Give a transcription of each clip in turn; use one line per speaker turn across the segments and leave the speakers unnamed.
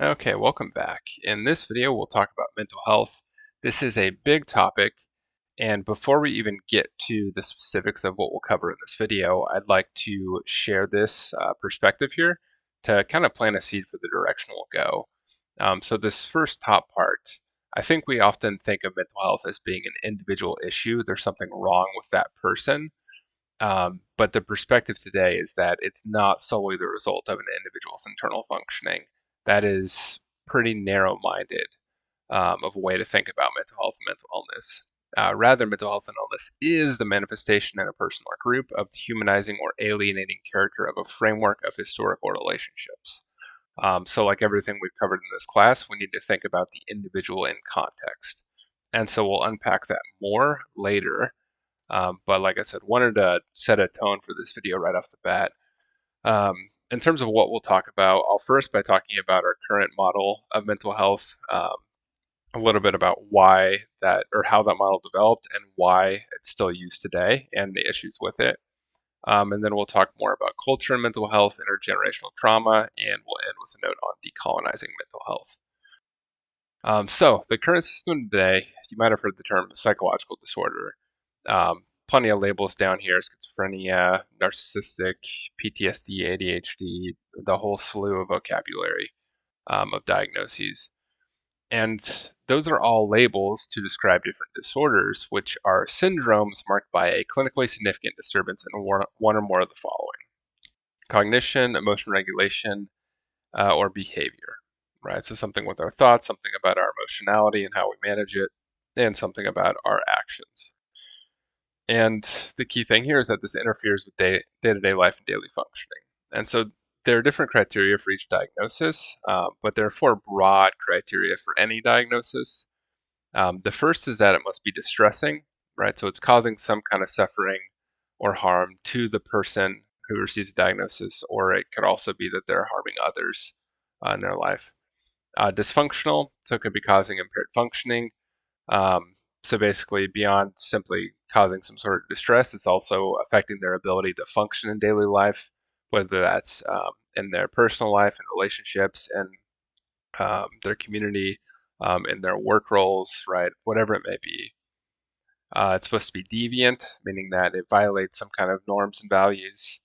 Okay, welcome back. In this video, we'll talk about mental health. This is a big topic, and before we even get to the specifics of what we'll cover in this video, I'd like to share this perspective here to kind of plant a seed for the direction we'll go. So this first top part, I think we often think of mental health as being an individual issue. There's something wrong with that person. But the perspective today is that it's not solely the result of an individual's internal functioning. That is pretty narrow-minded of a way to think about mental health and mental illness. Rather, mental health and illness is the manifestation in a person or group of the humanizing or alienating character of a framework of historical relationships. So like everything we've covered in this class, we need to think about the individual in context. And so we'll unpack that more later. But like I said, wanted to set a tone for this video right off the bat. In terms of what we'll talk about, I'll first by talking about our current model of mental health, a little bit about why that or how that model developed and why it's still used today and the issues with it. And then we'll talk more about culture and mental health, intergenerational trauma, and we'll end with a note on decolonizing mental health. So the current system today, you might have heard the term psychological disorder. Plenty of labels down here: schizophrenia, narcissistic, PTSD, ADHD, the whole slew of vocabulary of diagnoses. And those are all labels to describe different disorders, which are syndromes marked by a clinically significant disturbance in one or more of the following: cognition, emotion regulation, or behavior, right? So something with our thoughts, something about our emotionality and how we manage it, and something about our actions. And the key thing here is that this interferes with day-to-day life and daily functioning. And so there are different criteria for each diagnosis, but there are four broad criteria for any diagnosis. The first is that it must be distressing, right? So it's causing some kind of suffering or harm to the person who receives a diagnosis, or it could also be that they're harming others in their life. Dysfunctional, so it could be causing impaired functioning. So basically, beyond simply causing some sort of distress, it's also affecting their ability to function in daily life, whether that's in their personal life and relationships and their community, in their work roles, right? Whatever it may be. It's supposed to be deviant, meaning that it violates some kind of norms and values,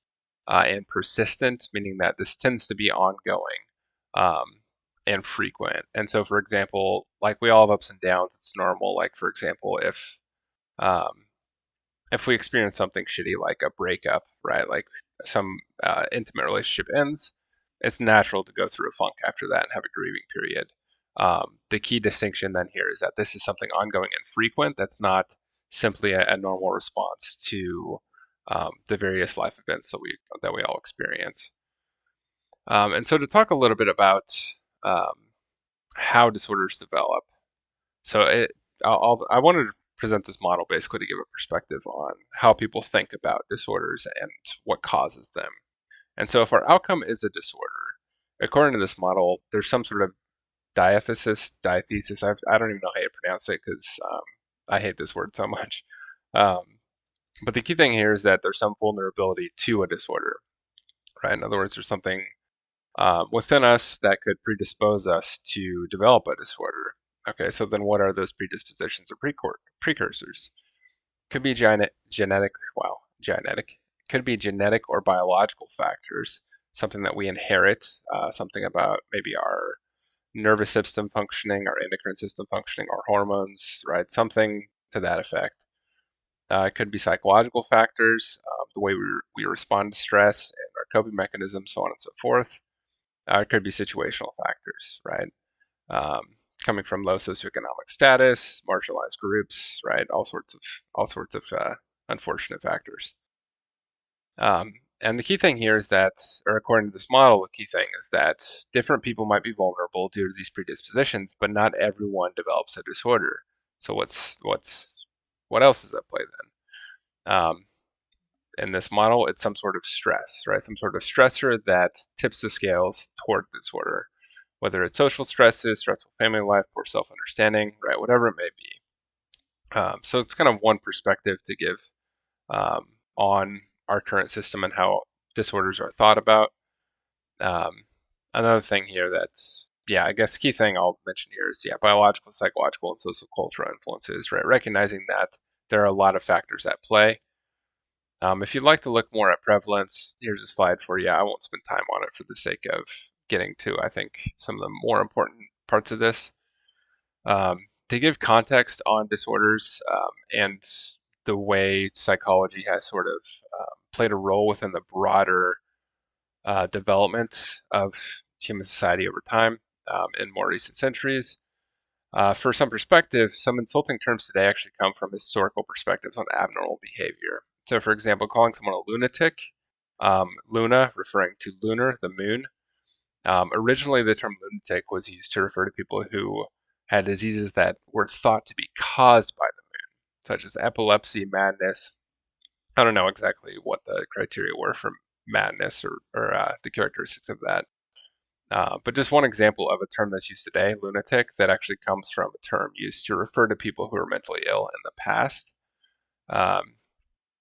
and persistent, meaning that this tends to be ongoing and frequent. And so, for example, like we all have ups and downs, it's normal. Like, for example, um, if we experience something shitty like a breakup, right? Like some intimate relationship ends, it's natural to go through a funk after that and have a grieving period. The key distinction then here is that this is something ongoing and frequent. That's not simply a normal response to the various life events that we all experience. And so to talk a little bit about um, how disorders develop. So I wanted to present this model basically to give a perspective on how people think about disorders and what causes them. And so if our outcome is a disorder, according to this model, there's some sort of diathesis. I don't even know how you pronounce it because I hate this word so much. Um, but the key thing here is that there's some vulnerability to a disorder, right? In other words, there's something within us that could predispose us to develop a disorder. Okay, so then what are those predispositions or precursors? Could be genetic, well, genetic. Could be genetic or biological factors, something that we inherit, something about maybe our nervous system functioning, our endocrine system functioning, our hormones, right? Something to that effect. It could be psychological factors, the way we respond to stress and our coping mechanisms, so on and so forth. It could be situational factors, right? Um, Coming from low socioeconomic status, marginalized groups, right? All sorts of unfortunate factors. And the key thing here is that, or according to this model, the key thing is that different people might be vulnerable due to these predispositions, but not everyone develops a disorder. So what else is at play then? In this model, it's some sort of stress, right? Some sort of stressor that tips the scales toward disorder, whether it's social stresses, stressful family life, poor self-understanding, right? Whatever it may be. So it's kind of one perspective to give on our current system and how disorders are thought about. Um, Another thing here that yeah, I guess key thing I'll mention here is, yeah, biological, psychological, and social cultural influences, right? Recognizing that there are a lot of factors at play. If you'd like to look more at prevalence, here's a slide for you. I won't spend time on it for the sake of getting to, I think, some of the more important parts of this. To give context on disorders and the way psychology has sort of played a role within the broader development of human society over time in more recent centuries. For some perspective, some insulting terms today actually come from historical perspectives on abnormal behavior. So, for example, calling someone a lunatic, luna referring to lunar, the moon. Originally, the term lunatic was used to refer to people who had diseases that were thought to be caused by the moon, such as epilepsy, madness. I don't know exactly what the criteria were for madness or the characteristics of that. But just one example of a term that's used today, lunatic, that actually comes from a term used to refer to people who were mentally ill in the past. Um,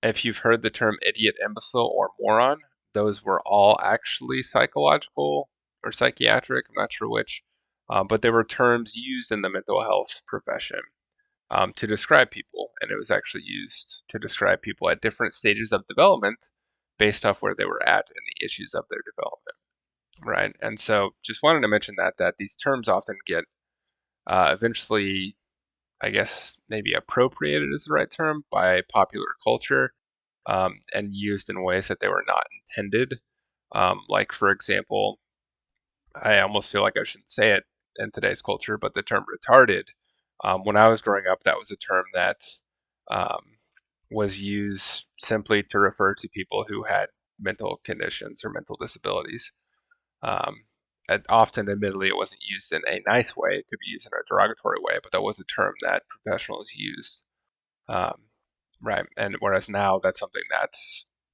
if you've heard the term idiot, imbecile, or moron, those were all actually psychological or psychiatric, I'm not sure which, but they were terms used in the mental health profession to describe people. And it was actually used to describe people at different stages of development based off where they were at in the issues of their development. Right. And so just wanted to mention that these terms often get eventually, I guess, maybe appropriated is the right term by popular culture and used in ways that they were not intended. Like, for example, I almost feel like I shouldn't say it in today's culture, but the term retarded, when I was growing up, that was a term that um, was used simply to refer to people who had mental conditions or mental disabilities. Um, and often, admittedly, it wasn't used in a nice way. It could be used in a derogatory way, but that was a term that professionals used. Um, right. And whereas now that's something that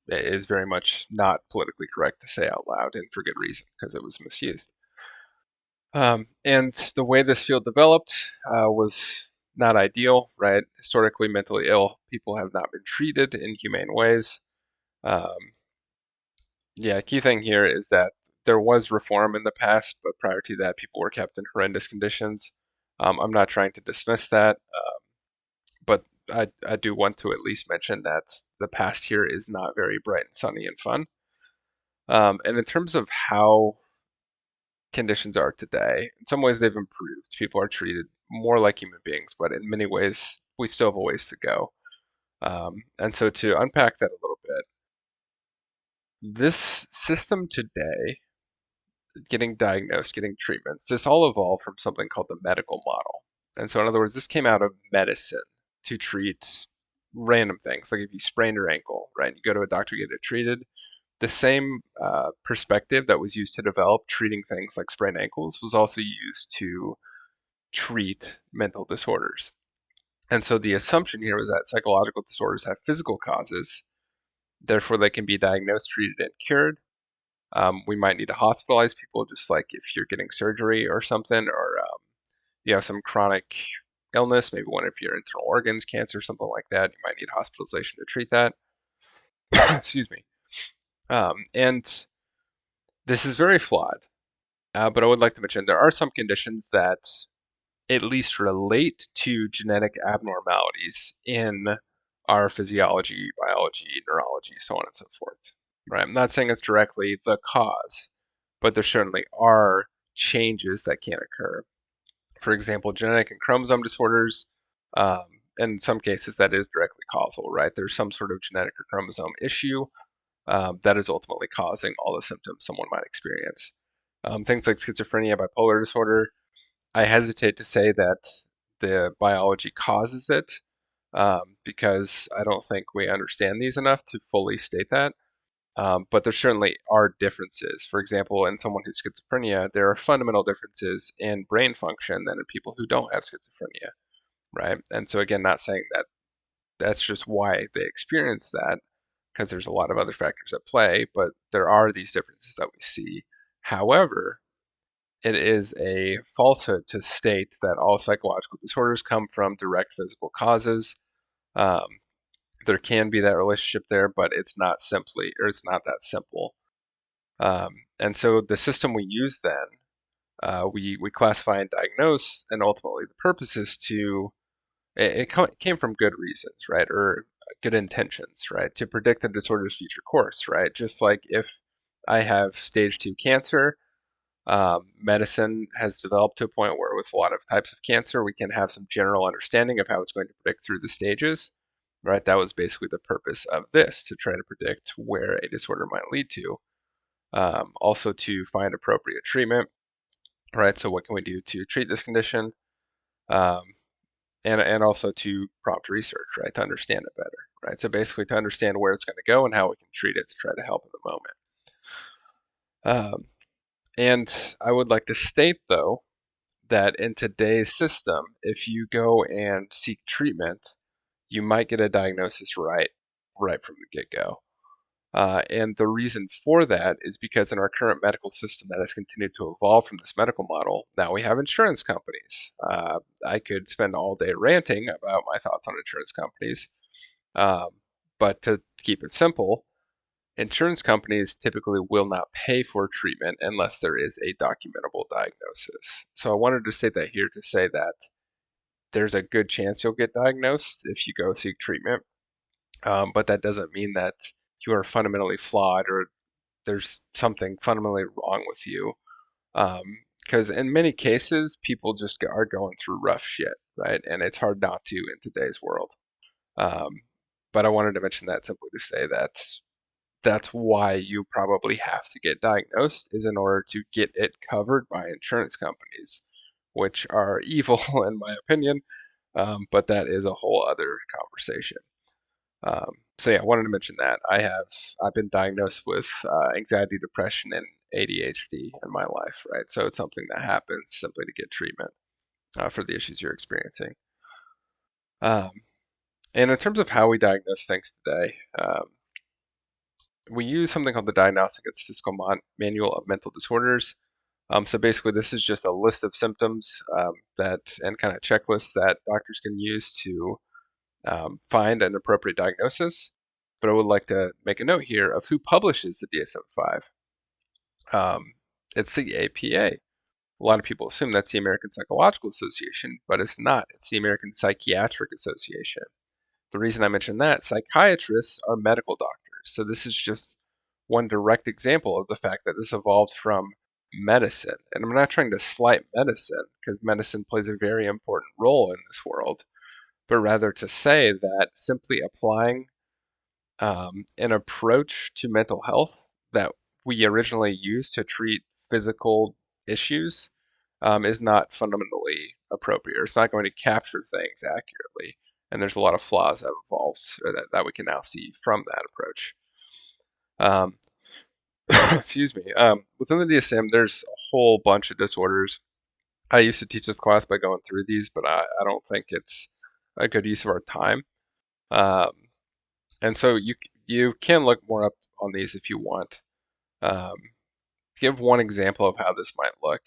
is very much not politically correct to say out loud and for good reason because it was misused. And the way this field developed was not ideal, right? Historically, mentally ill people have not been treated in humane ways. Um, Yeah, key thing here is that there was reform in the past, but prior to that, people were kept in horrendous conditions. I'm not trying to dismiss that, but I do want to at least mention that the past here is not very bright and sunny and fun. And in terms of how conditions are today, in some ways they've improved. People are treated more like human beings, but in many ways we still have a ways to go. And so to unpack that a little bit, this system today getting diagnosed, getting treatments, this all evolved from something called the medical model. And so, in other words, this came out of medicine to treat random things. Like if you sprain your ankle, right, you go to a doctor, get it treated. The same perspective that was used to develop treating things like sprained ankles was also used to treat mental disorders. And so the assumption here was that psychological disorders have physical causes, therefore they can be diagnosed, treated, and cured. We might need to hospitalize people, just like if you're getting surgery or something, or you have some chronic illness, maybe one of your internal organs, cancer, something like that. You might need hospitalization to treat that. Excuse me. And this is very flawed, but I would like to mention there are some conditions that at least relate to genetic abnormalities in our physiology, biology, neurology, so on and so forth. Right? I'm not saying it's directly the cause, but there certainly are changes that can occur. For example, genetic and chromosome disorders, um, in some cases that is directly causal, right? There's some sort of genetic or chromosome issue that is ultimately causing all the symptoms someone might experience. Things like schizophrenia, bipolar disorder, I hesitate to say that the biology causes it because I don't think we understand these enough to fully state that. But there certainly are differences. For example, in someone who's schizophrenia, there are fundamental differences in brain function than in people who don't have schizophrenia, right? And so, again, not saying that that's just why they experience that, because there's a lot of other factors at play, but there are these differences that we see. However, it is a falsehood to state that all psychological disorders come from direct physical causes. Um, there can be that relationship there, but it's not simply, or it's not that simple. And so the system we use then We classify and diagnose, and ultimately the purpose is to, it came from good reasons, right? Or good intentions, right? To predict the disorder's future course, right? Just like if I have stage 2 cancer, medicine has developed to a point where with a lot of types of cancer, we can have some general understanding of how it's going to predict through the stages, right? That was basically the purpose of this, to try to predict where a disorder might lead to. Also to find appropriate treatment, right? So what can we do to treat this condition? Um, and also to prompt research, right? To understand it better, right? So basically to understand where it's going to go and how we can treat it to try to help in the moment. And I would like to state, though, that in today's system, if you go and seek treatment, you might get a diagnosis right from the get-go. And the reason for that is because in our current medical system that has continued to evolve from this medical model, now we have insurance companies. I could spend all day ranting about my thoughts on insurance companies, um, but to keep it simple, insurance companies typically will not pay for treatment unless there is a documentable diagnosis. So I wanted to state that here to say that there's a good chance you'll get diagnosed if you go seek treatment, but that doesn't mean that you are fundamentally flawed or there's something fundamentally wrong with you. Because in many cases, people just are going through rough shit, right? And it's hard not to in today's world. Um, but I wanted to mention that simply to say that that's why you probably have to get diagnosed, is in order to get it covered by insurance companies, which are evil in my opinion. But that is a whole other conversation. So yeah, I wanted to mention that I've been diagnosed with anxiety, depression, and ADHD in my life, right? So it's something that happens simply to get treatment for the issues you're experiencing. Um, and in terms of how we diagnose things today, we use something called the Diagnostic and Statistical Manual of Mental Disorders. So basically, this is just a list of symptoms and kind of checklists that doctors can use to find an appropriate diagnosis. But I would like to make a note here of who publishes the DSM-5. It's the APA. A lot of people assume that's the American Psychological Association, but it's not. It's the American Psychiatric Association. The reason I mention that, psychiatrists are medical doctors. So this is just one direct example of the fact that this evolved from medicine. And I'm not trying to slight medicine, because medicine plays a very important role in this world, but rather to say that simply applying an approach to mental health that we originally used to treat physical issues is not fundamentally appropriate. It's not going to capture things accurately. And there's a lot of flaws that evolved or that we can now see from that approach. Um, excuse me. Within the DSM, there's a whole bunch of disorders. I used to teach this class by going through these, but I don't think it's a good use of our time. Um, and so you can look more up on these if you want. Um, give one example of how this might look.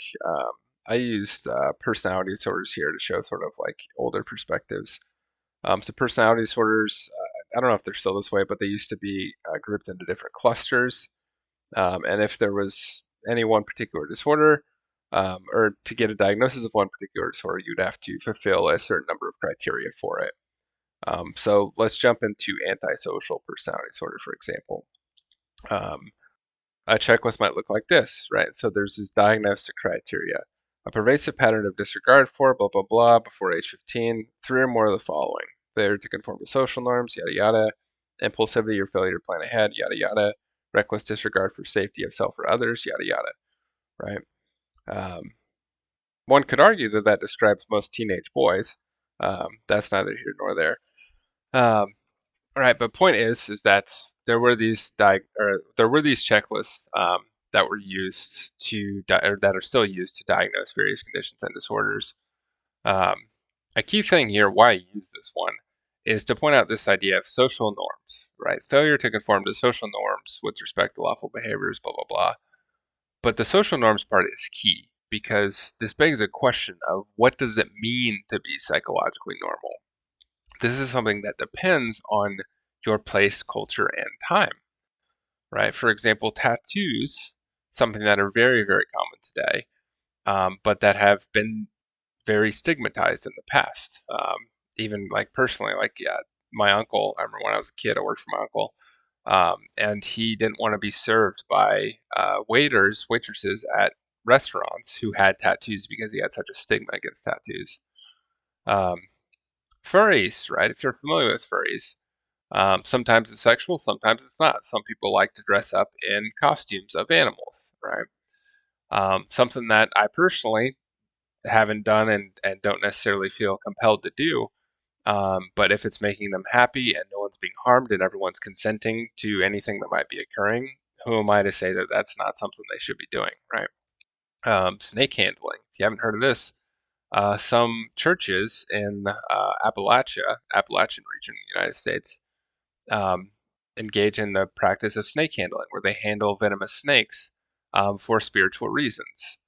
I used personality disorders here to show sort of like older perspectives. So personality disorders, I don't know if they're still this way, but they used to be grouped into different clusters. And if there was any one particular disorder, or to get a diagnosis of one particular disorder, you'd have to fulfill a certain number of criteria for it. So let's jump into antisocial personality disorder, for example. Um, a checklist might look like this, right? So there's this diagnostic criteria. A pervasive pattern of disregard for blah, blah, blah before age 15, three or more of the following. Failure to conform to social norms, yada, yada. Impulsivity or failure to plan ahead, yada, yada. Reckless disregard for safety of self or others, yada, yada, right? One could argue that that describes most teenage boys. That's neither here nor there. Um, all right, but point is that there were these checklists that were used or that are still used to diagnose various conditions and disorders. A key thing here, why I use this one, is to point out this idea of social norms, right? Failure to conform to social norms with respect to lawful behaviors, blah blah blah. But the social norms part is key because this begs a question of what does it mean to be psychologically normal? This is something that depends on your place, culture, and time, right? For example, tattoos, something that are very, very common today. but that have been very stigmatized in the past. Even like personally, like my uncle. I remember when I was a kid, I worked for my uncle, and he didn't want to be served by waitresses at restaurants who had tattoos because he had such a stigma against tattoos. Um, Furries, right? If you're familiar with furries, sometimes it's sexual, sometimes it's not. Some people like to dress up in costumes of animals, right? Something that I personally haven't done and don't necessarily feel compelled to do. But if it's making them happy and no one's being harmed and everyone's consenting to anything that might be occurring, who am I to say that that's not something they should be doing, right? Snake handling. If you haven't heard of this, some churches in Appalachian region in the United States, um, engage in the practice of snake handling, where they handle venomous snakes for spiritual reasons.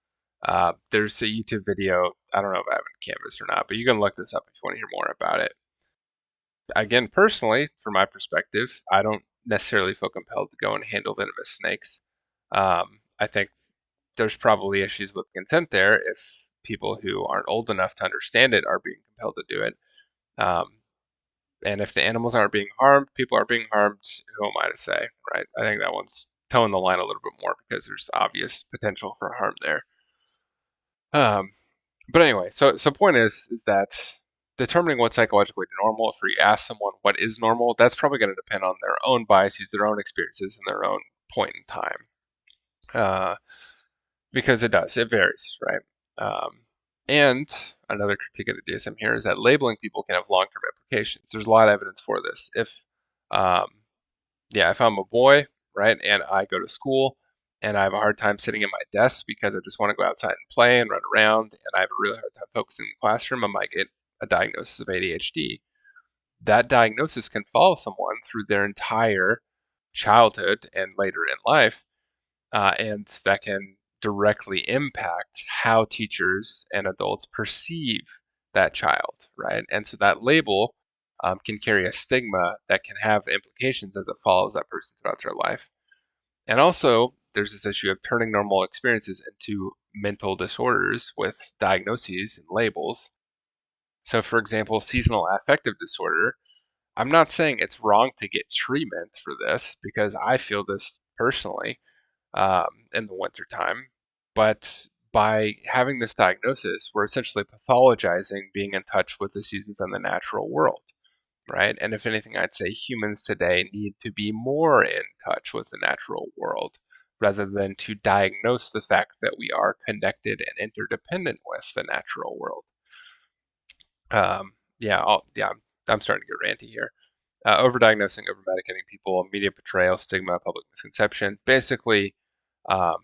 There's a YouTube video. I don't know if I have it in Canvas or not, but you can look this up if you want to hear more about it. Again, personally, from my perspective, I don't necessarily feel compelled to go and handle venomous snakes. I think there's probably issues with consent there if people who aren't old enough to understand it are being compelled to do it. Um, and if the animals aren't being harmed, people are being harmed. Who am I to say, right? I think that one's towing the line a little bit more because there's obvious potential for harm there. Um, but anyway, so point is that determining what's psychologically normal, if you ask someone what is normal, that's probably going to depend on their own biases, their own experiences, and their own point in time. Uh, because it varies, right? Um, and another critique of the DSM here is that labeling people can have long-term implications. There's a lot of evidence for this. Um, if I'm a boy, right, and I go to school and I have a hard time sitting at my desk because I just want to go outside and play and run around, and I have a really hard time focusing in the classroom, I might get a diagnosis of ADHD. That diagnosis can follow someone through their entire childhood and later in life, and that can directly impact how teachers and adults perceive that child, right? And so that label can carry a stigma that can have implications as it follows that person throughout their life. And also, there's this issue of turning normal experiences into mental disorders with diagnoses and labels. So, for example, seasonal affective disorder, I'm not saying it's wrong to get treatment for this because I feel this personally in the wintertime. But by having this diagnosis, we're essentially pathologizing being in touch with the seasons and the natural world, right? And if anything, I'd say humans today need to be more in touch with the natural world rather than to diagnose the fact that we are connected and interdependent with the natural world. I'm starting to get ranty here. Overdiagnosing, overmedicating people, media portrayal, stigma, public misconception. Basically, um,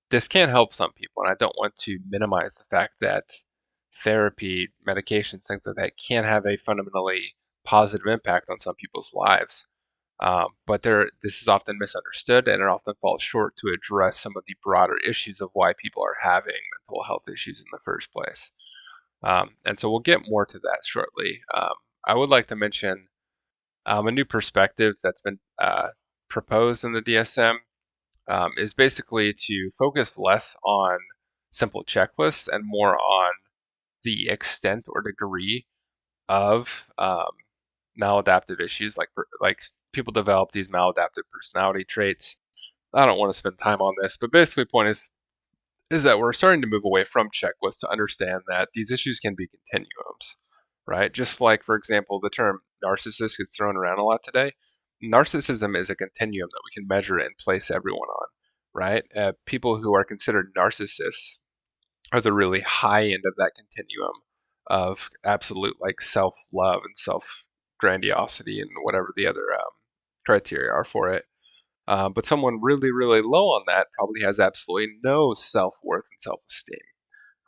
this can help some people, and I don't want to minimize the fact that therapy, medications, things like that can have a fundamentally positive impact on some people's lives. But this is often misunderstood, and it often falls short to address some of the broader issues of why people are having mental health issues in the first place. And so we'll get more to that shortly. I would like to mention a new perspective that's been proposed in the DSM is basically to focus less on simple checklists and more on the extent or degree of maladaptive issues. Like people develop these maladaptive personality traits. I don't want to spend time on this, but basically, the point is that we're starting to move away from checklists to understand that these issues can be continuums, right? Just like, for example, the term narcissist gets thrown around a lot today. Narcissism is a continuum that we can measure and place everyone on, right? People who are considered narcissists are the really high end of that continuum of absolute like self-love and self-grandiosity and whatever the other criteria are for it. But someone really, really low on that probably has absolutely no self-worth and self-esteem,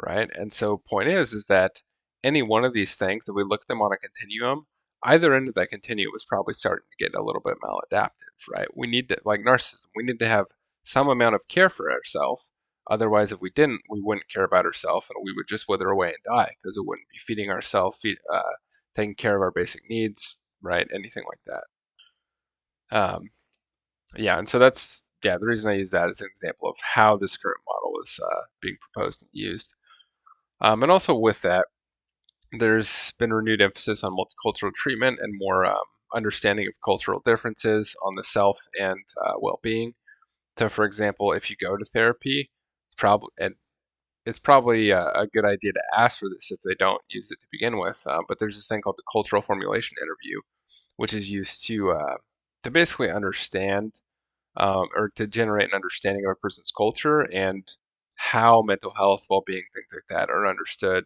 right? And so point is that any one of these things, if we look at them on a continuum, either end of that continuum is probably starting to get a little bit maladaptive, right? We need to, like narcissism, we need to have some amount of care for ourselves. Otherwise, if we didn't, we wouldn't care about ourselves and we would just wither away and die because it wouldn't be feeding ourselves, taking care of our basic needs, right? Anything like that. Um, yeah, and so yeah, the reason I use that as an example of how this current model is being proposed and used. And also with that, there's been renewed emphasis on multicultural treatment and more understanding of cultural differences on the self and well-being. So, for example, if you go to therapy, it's probably a good idea to ask for this if they don't use it to begin with. But there's this thing called the cultural formulation interview, which is used to basically understand or to generate an understanding of a person's culture and how mental health, well-being, things like that are understood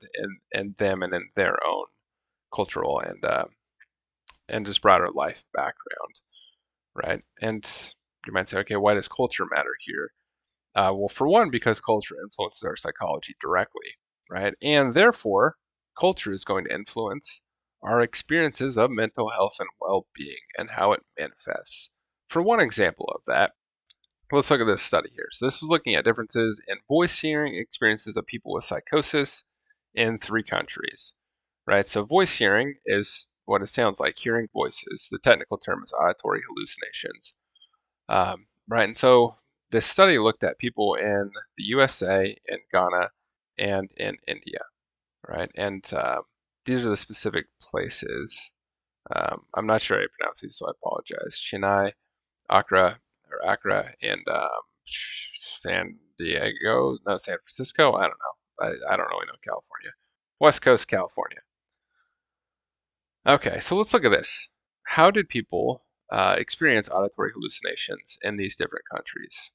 in them and in their own cultural and just broader life background, right? And you might say, okay, why does culture matter here? Well, for one, because culture influences our psychology directly, right? And therefore, culture is going to influence our experiences of mental health and well-being and how it manifests. For one example of that, let's look at this study here. So this was looking at differences in voice hearing experiences of people with psychosis in 3 countries, right? So voice hearing is what it sounds like, hearing voices. The technical term is auditory hallucinations, right? And so this study looked at people in the USA, in Ghana, and in India, right? And these are the specific places. I'm not sure how to pronounce these, so I apologize. Chennai, Accra, and San Diego, no, San Francisco. I don't know. I don't really know California. West Coast California. Okay, so let's look at this. How did people experience auditory hallucinations in these different countries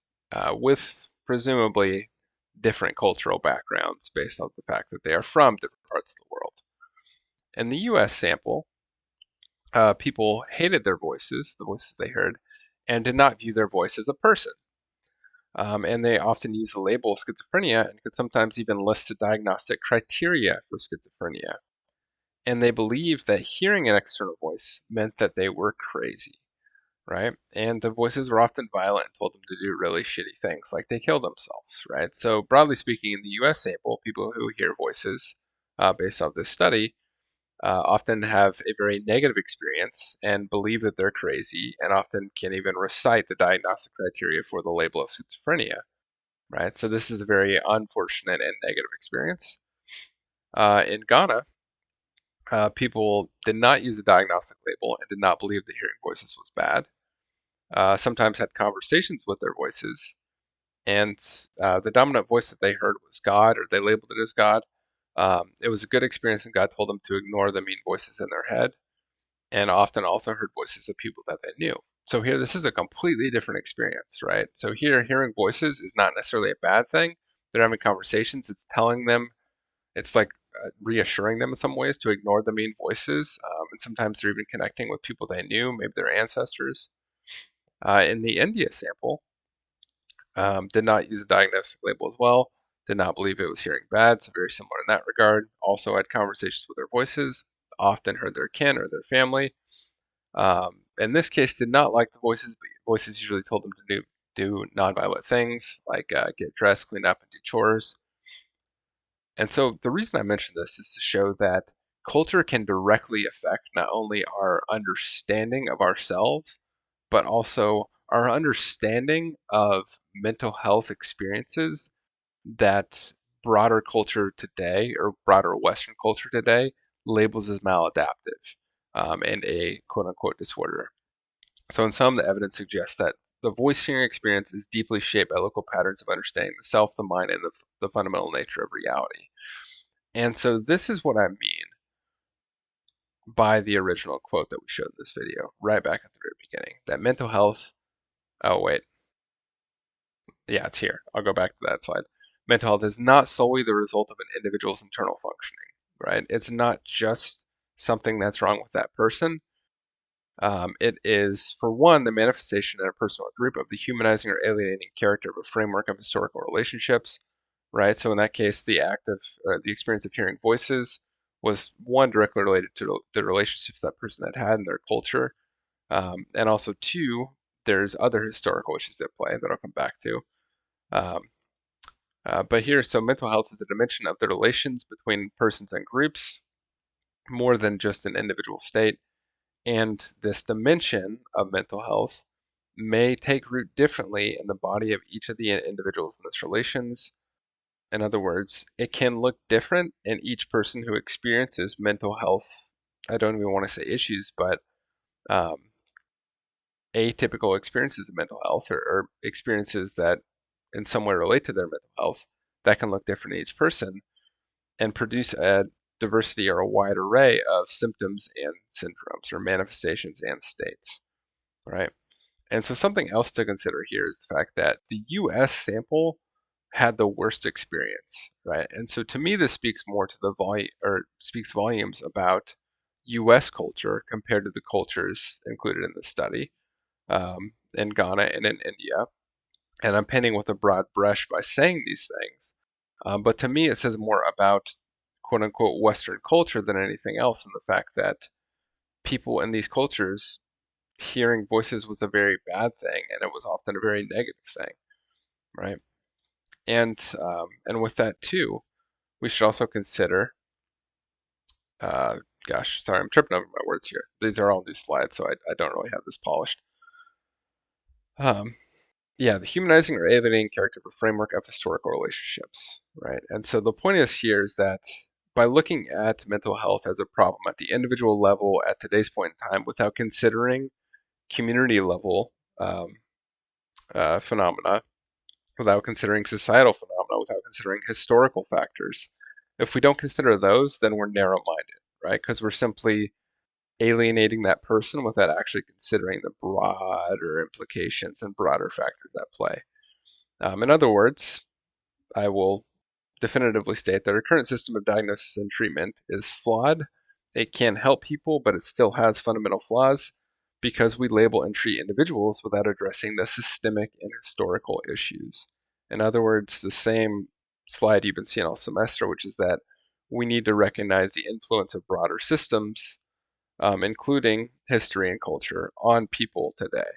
with presumably different cultural backgrounds based on the fact that they are from different parts of the world? In the US sample, people hated their voices, the voices they heard, and did not view their voice as a person. And they often use the label schizophrenia and could sometimes even list the diagnostic criteria for schizophrenia. And they believed that hearing an external voice meant that they were crazy, right? And the voices were often violent and told them to do really shitty things, like they kill themselves, right? So, broadly speaking, in the US sample, people who hear voices based off this study often have a very negative experience and believe that they're crazy and often can't even recite the diagnostic criteria for the label of schizophrenia, right? So this is a very unfortunate and negative experience. In Ghana, people did not use a diagnostic label and did not believe that hearing voices was bad. Sometimes had conversations with their voices, and the dominant voice that they heard was God, or they labeled it as God. It was a good experience, and God told them to ignore the mean voices in their head, and often also heard voices of people that they knew. So here, this is a completely different experience, right? So here, hearing voices is not necessarily a bad thing. They're having conversations. It's telling them, it's like reassuring them in some ways to ignore the mean voices. And sometimes they're even connecting with people they knew, maybe their ancestors. In the India sample, did not use a diagnostic label as well, did not believe it was hearing bad, so very similar in that regard. Also had conversations with their voices, often heard their kin or their family. In this case, did not like the voices, but voices usually told them to do nonviolent things like get dressed, clean up, and do chores. And so the reason I mention this is to show that culture can directly affect not only our understanding of ourselves, but also our understanding of mental health experiences that broader culture today, or broader Western culture today, labels as maladaptive and a quote unquote disorder. So, in some, the evidence suggests that the voice hearing experience is deeply shaped by local patterns of understanding the self, the mind, and the fundamental nature of reality. And so, this is what I mean by the original quote that we showed in this video, right back at the very beginning, that mental health. Oh, wait. Yeah, it's here. I'll go back to that slide. Mental health is not solely the result of an individual's internal functioning, right? It's not just something that's wrong with that person. It is, for one, the manifestation in a person or group of the humanizing or alienating character of a framework of historical relationships, right? So in that case, the act of, or the experience of hearing voices was one directly related to the relationships that person had in their culture, and also two, there's other historical issues at play that I'll come back to. Um, but here, so mental health is a dimension of the relations between persons and groups, more than just an individual state. And this dimension of mental health may take root differently in the body of each of the individuals in this relations. In other words, it can look different in each person who experiences mental health. I don't even want to say issues, but um, atypical experiences of mental health, or experiences that in some way relate to their mental health, that can look different in each person and produce a diversity or a wide array of symptoms and syndromes or manifestations and states, right? And so something else to consider here is the fact that the US sample had the worst experience, right? And so to me, this speaks more to the volume, or speaks volumes about US culture compared to the cultures included in the study, in Ghana and in India. And I'm painting with a broad brush by saying these things. But to me, it says more about quote unquote Western culture than anything else, and the fact that people in these cultures hearing voices was a very bad thing, and it was often a very negative thing, right? And with that too, we should also consider. Gosh, sorry, I'm tripping over my words here. These are all new slides, so I don't really have this polished. Um, yeah, the humanizing or alienating character of a framework of historical relationships, right? And so the point is here is that by looking at mental health as a problem at the individual level at today's point in time, without considering community level phenomena, without considering societal phenomena, without considering historical factors, if we don't consider those, then we're narrow-minded, right? Because we're simply alienating that person without actually considering the broader implications and broader factors at play. In other words, I will definitively state that our current system of diagnosis and treatment is flawed. It can help people, but it still has fundamental flaws because we label and treat individuals without addressing the systemic and historical issues. In other words, the same slide you've been seeing all semester, which is that we need to recognize the influence of broader systems, including history and culture, on people today.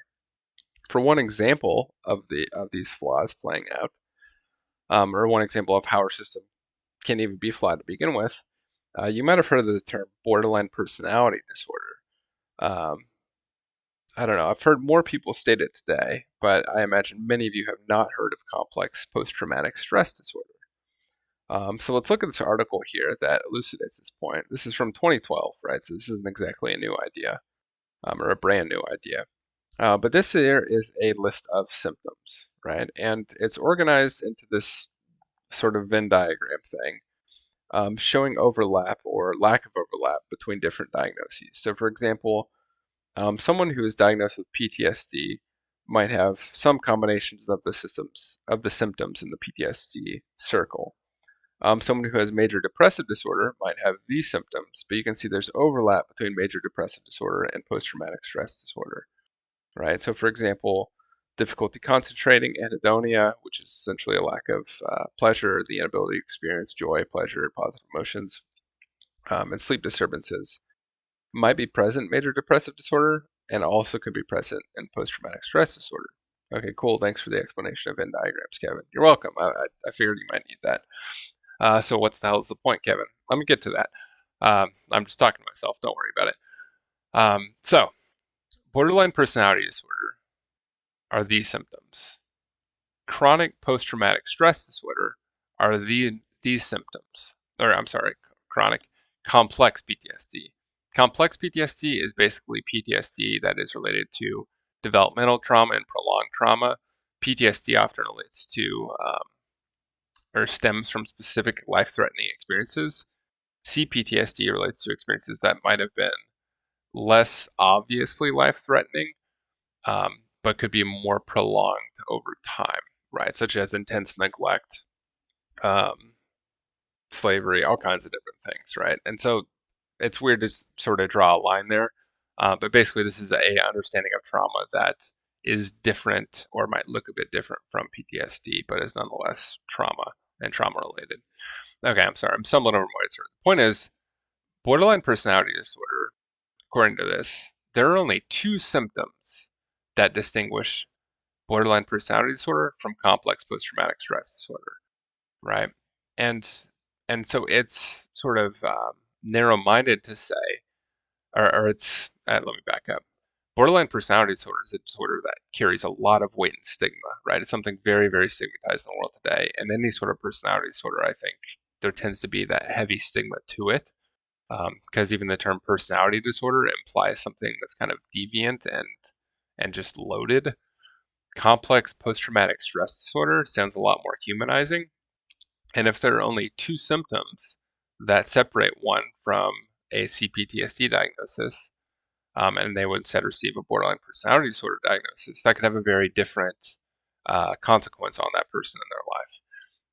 For one example of these flaws playing out, or one example of how our system can even be flawed to begin with, you might have heard of the term borderline personality disorder. Um, I don't know, I've heard more people state it today, but I imagine many of you have not heard of complex post-traumatic stress disorder. So let's look at this article here that elucidates this point. This is from 2012, right? So this isn't exactly a new idea, or a brand new idea. But this here is a list of symptoms, right? And it's organized into this sort of Venn diagram thing, showing overlap or lack of overlap between different diagnoses. So, for example, someone who is diagnosed with PTSD might have some combinations of the symptoms in the PTSD circle. Someone who has major depressive disorder might have these symptoms, but you can see there's overlap between major depressive disorder and post-traumatic stress disorder, right? So, for example, difficulty concentrating, anhedonia, which is essentially a lack of pleasure, the inability to experience joy, pleasure, positive emotions, and sleep disturbances might be present in major depressive disorder and also could be present in post-traumatic stress disorder. Okay, cool. Thanks for the explanation of Venn diagrams, Kevin. You're welcome. I figured you might need that. So what's the hell is the point, Kevin? Let me get to that. I'm just talking to myself. Don't worry about it. So borderline personality disorder are these symptoms. Chronic post-traumatic stress disorder are these symptoms. Or I'm sorry, chronic complex PTSD. Complex PTSD is basically PTSD that is related to developmental trauma and prolonged trauma. PTSD often relates to or stems from specific life-threatening experiences. CPTSD relates to experiences that might have been less obviously life-threatening, but could be more prolonged over time, right? Such as intense neglect, um, slavery, all kinds of different things, right? And so it's weird to sort of draw a line there, but basically this is a understanding of trauma that is different or might look a bit different from PTSD, but is nonetheless trauma and trauma related. Okay, I'm sorry, I'm stumbling over my words here. The point is, borderline personality disorder, according to this, there are only two symptoms that distinguish borderline personality disorder from complex post-traumatic stress disorder, right? And and so it's sort of narrow-minded to say, or it's let me back up. Borderline personality disorder is a disorder that carries a lot of weight and stigma, right? It's something very, very stigmatized in the world today. And any sort of personality disorder, I think there tends to be that heavy stigma to it. Because even the term personality disorder implies something that's kind of deviant and just loaded. Complex post-traumatic stress disorder sounds a lot more humanizing. And if there are only two symptoms that separate one from a CPTSD diagnosis, and they would instead receive a borderline personality disorder diagnosis, that could have a very different consequence on that person in their life.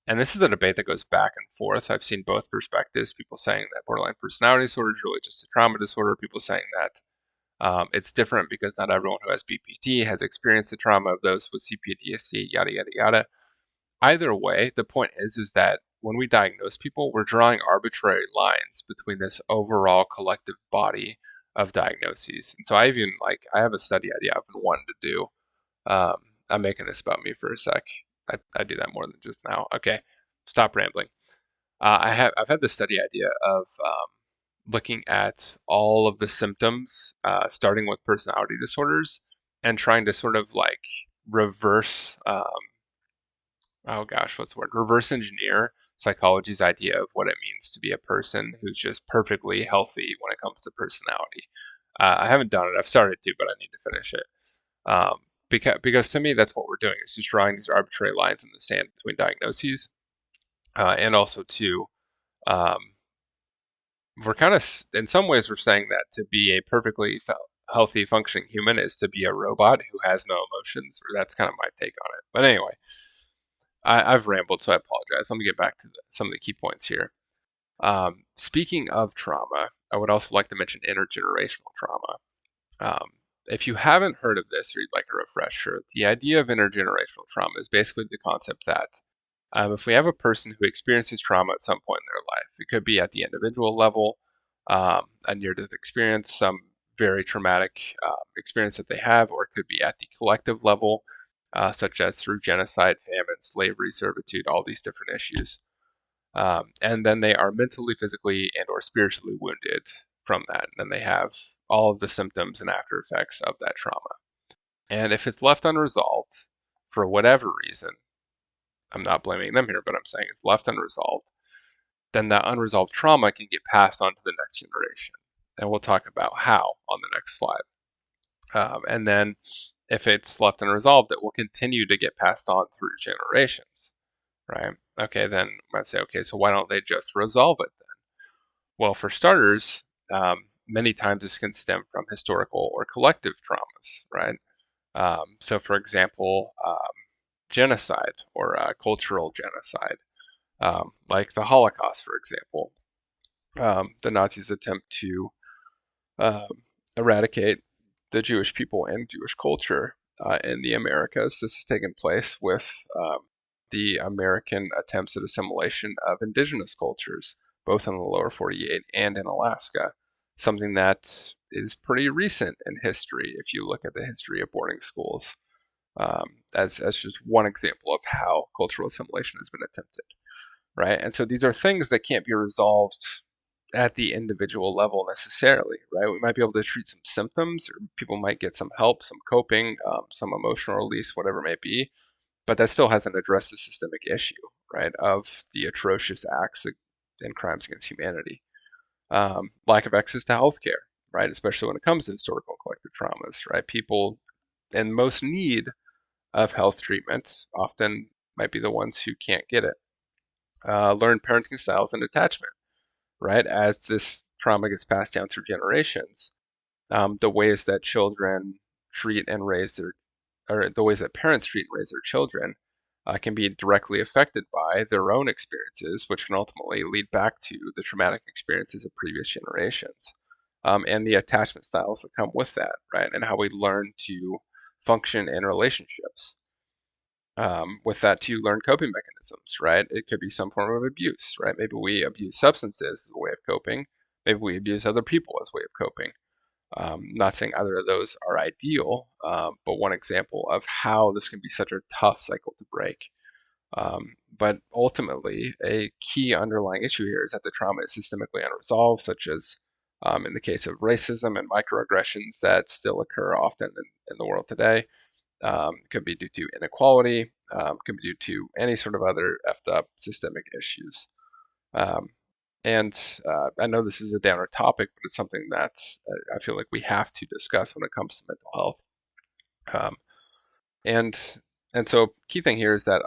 And this is a debate that goes back and forth. I've seen both perspectives, people saying that borderline personality disorder is really just a trauma disorder, people saying that it's different because not everyone who has BPD has experienced the trauma of those with CPTSD, yada, yada, yada. Either way, the point is that when we diagnose people, we're drawing arbitrary lines between this overall collective body of diagnoses. And so I have a study idea I've been wanting to do. I'm making this about me for a sec. I do that more than just now. Okay, stop rambling. I've had this study idea of looking at all of the symptoms, starting with personality disorders, and trying to sort of like reverse, oh gosh, what's the word? Reverse engineer psychology's idea of what it means to be a person who's just perfectly healthy when it comes to personality. I haven't done it. I've started to, but I need to finish it. Um, because to me, that's what we're doing. It's just drawing these arbitrary lines in the sand between diagnoses, and also to um, we're kind of, in some ways, we're saying that to be a perfectly healthy, functioning human is to be a robot who has no emotions, or that's kind of my take on it. But anyway, I've rambled, so I apologize. Let me get back to some of the key points here. Speaking of trauma, I would also like to mention intergenerational trauma. Um, if you haven't heard of this or you'd like a refresher, the idea of intergenerational trauma is basically the concept that if we have a person who experiences trauma at some point in their life, it could be at the individual level, a near-death experience, some very traumatic experience that they have, or it could be at the collective level, such as through genocide, famine, slavery, servitude, all these different issues. And then they are mentally, physically, and or spiritually wounded from that. And then they have all of the symptoms and after effects of that trauma. And if it's left unresolved for whatever reason, I'm not blaming them here, but I'm saying it's left unresolved, then that unresolved trauma can get passed on to the next generation. And we'll talk about how on the next slide. And then if it's left unresolved, it will continue to get passed on through generations, right? Okay, then I might say, okay, so why don't they just resolve it then? Well, for starters, many times this can stem from historical or collective traumas, right? So, for example, genocide or cultural genocide, like the Holocaust, for example. The Nazis attempt to um, eradicate the Jewish people and Jewish culture in the Americas. This has taken place with the American attempts at assimilation of indigenous cultures, both in the lower 48 and in Alaska, something that is pretty recent in history if you look at the history of boarding schools, as just one example of how cultural assimilation has been attempted, right? And so these are things that can't be resolved at the individual level necessarily, right? We might be able to treat some symptoms, or people might get some help, some coping, some emotional release, whatever it may be, but that still hasn't addressed the systemic issue, right, of the atrocious acts and crimes against humanity. Lack of access to healthcare, right, especially when it comes to historical and collective traumas, right? People in most need of health treatments often might be the ones who can't get it. Learned parenting styles and attachment, right? As this trauma gets passed down through generations, the ways that children treat and raise their, or the ways that parents treat and raise their children can be directly affected by their own experiences, which can ultimately lead back to the traumatic experiences of previous generations. And the attachment styles that come with that, right? And how we learn to function in relationships. With that, to learn coping mechanisms, right? It could be some form of abuse, right? Maybe we abuse substances as a way of coping. Maybe we abuse other people as a way of coping. Not saying either of those are ideal, but one example of how this can be such a tough cycle to break. But ultimately, a key underlying issue here is that the trauma is systemically unresolved, such as In the case of racism and microaggressions that still occur often in the world today, could be due to inequality, could be due to any sort of other effed up systemic issues. Um, and I know this is a downer topic, but it's something that I feel like we have to discuss when it comes to mental health. Um, and and so key thing here is that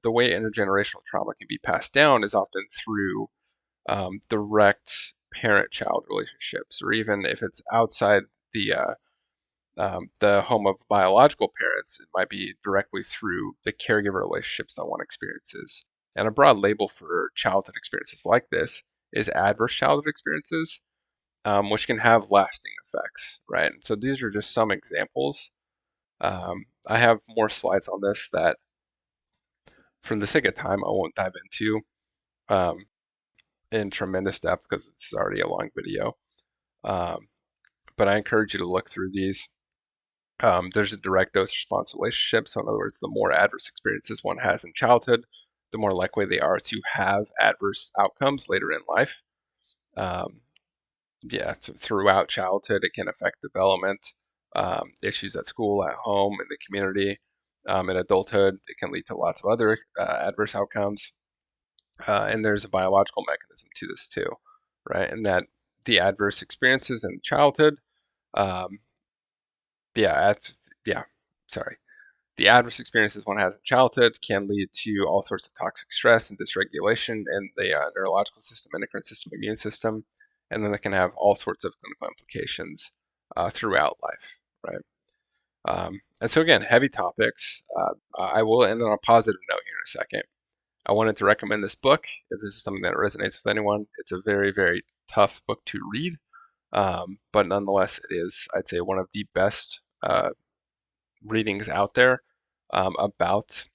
the way intergenerational trauma can be passed down is often through direct parent-child relationships, or even if it's outside the home of biological parents, it might be directly through the caregiver relationships that one experiences. And a broad label for childhood experiences like this is adverse childhood experiences, which can have lasting effects, right? And so these are just some examples. I have more slides on this that, for the sake of time, I won't dive into um, in tremendous depth because it's already a long video. But I encourage you to look through these. There's a direct dose response relationship. So, in other words, the more adverse experiences one has in childhood, the more likely they are to have adverse outcomes later in life. Um, yeah, throughout childhood, it can affect development, issues at school, at home, in the community. In adulthood, it can lead to lots of other adverse outcomes. And there's a biological mechanism to this too, right? And that the adverse experiences in childhood, um, yeah, yeah, sorry. The adverse experiences one has in childhood can lead to all sorts of toxic stress and dysregulation in the neurological system, endocrine system, immune system, and then they can have all sorts of clinical implications throughout life, right? And so again, heavy topics. I will end on a positive note here in a second. I wanted to recommend this book if this is something that resonates with anyone. It's a very, very tough book to read, but nonetheless, it is, I'd say, one of the best readings out there about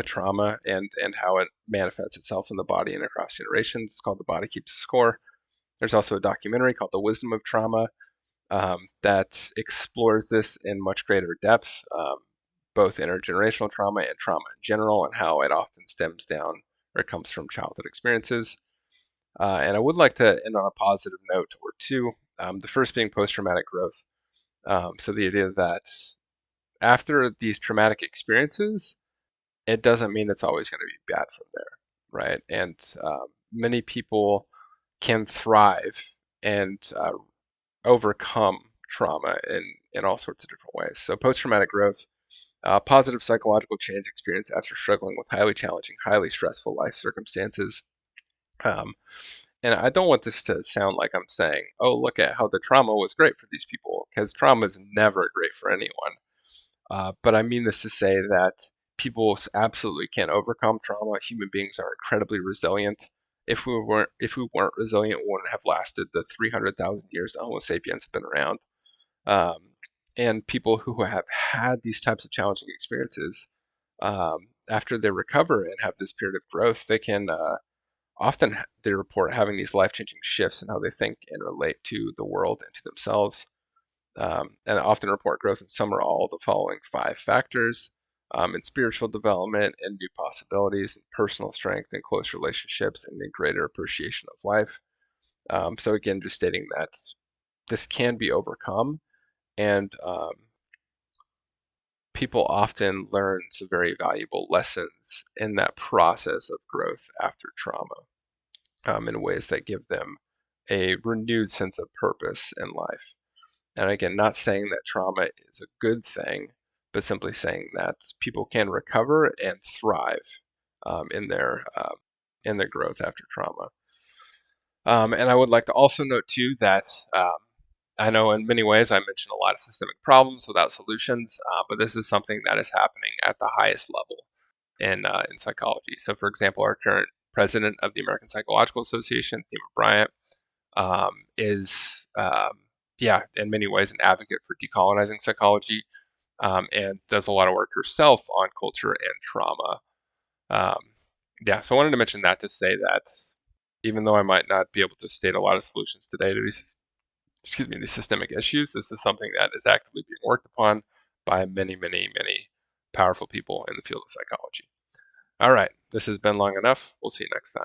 trauma and how it manifests itself in the body and across generations. It's called The Body Keeps Score. There's also a documentary called The Wisdom of Trauma that explores this in much greater depth, both intergenerational trauma and trauma in general, and how it often stems down or comes from childhood experiences. And I would like to end on a positive note or two. The first being post-traumatic growth. So the idea that after these traumatic experiences, it doesn't mean it's always going to be bad from there, right? And many people can thrive and overcome trauma in all sorts of different ways. So post-traumatic growth, positive psychological change experience after struggling with highly challenging, highly stressful life circumstances. Um, and I don't want this to sound like I'm saying, oh, look at how the trauma was great for these people, because trauma is never great for anyone. But I mean this to say that people absolutely can overcome trauma. Human beings are incredibly resilient. If we weren't resilient, we wouldn't have lasted the 300,000 years that Homo sapiens have been around. Um, and people who have had these types of challenging experiences, after they recover and have this period of growth, they can often they report having these life-changing shifts in how they think and relate to the world and to themselves. And often report growth in some or all of the following 5 factors: in spiritual development and new possibilities, and personal strength and close relationships, and a greater appreciation of life. So again, just stating that this can be overcome, and people often learn some very valuable lessons in that process of growth after trauma, in ways that give them a renewed sense of purpose in life. And again, not saying that trauma is a good thing, but simply saying that people can recover and thrive in their growth after trauma. And I would like to also note too that I know in many ways I mentioned a lot of systemic problems without solutions, but this is something that is happening at the highest level in psychology. So, for example, our current president of the American Psychological Association, Thema Bryant, is yeah, in many ways an advocate for decolonizing psychology, and does a lot of work herself on culture and trauma. Um, yeah, so I wanted to mention that to say that even though I might not be able to state a lot of solutions today to these systemic issues, this is something that is actively being worked upon by many, many, many powerful people in the field of psychology. All right, this has been long enough. We'll see you next time.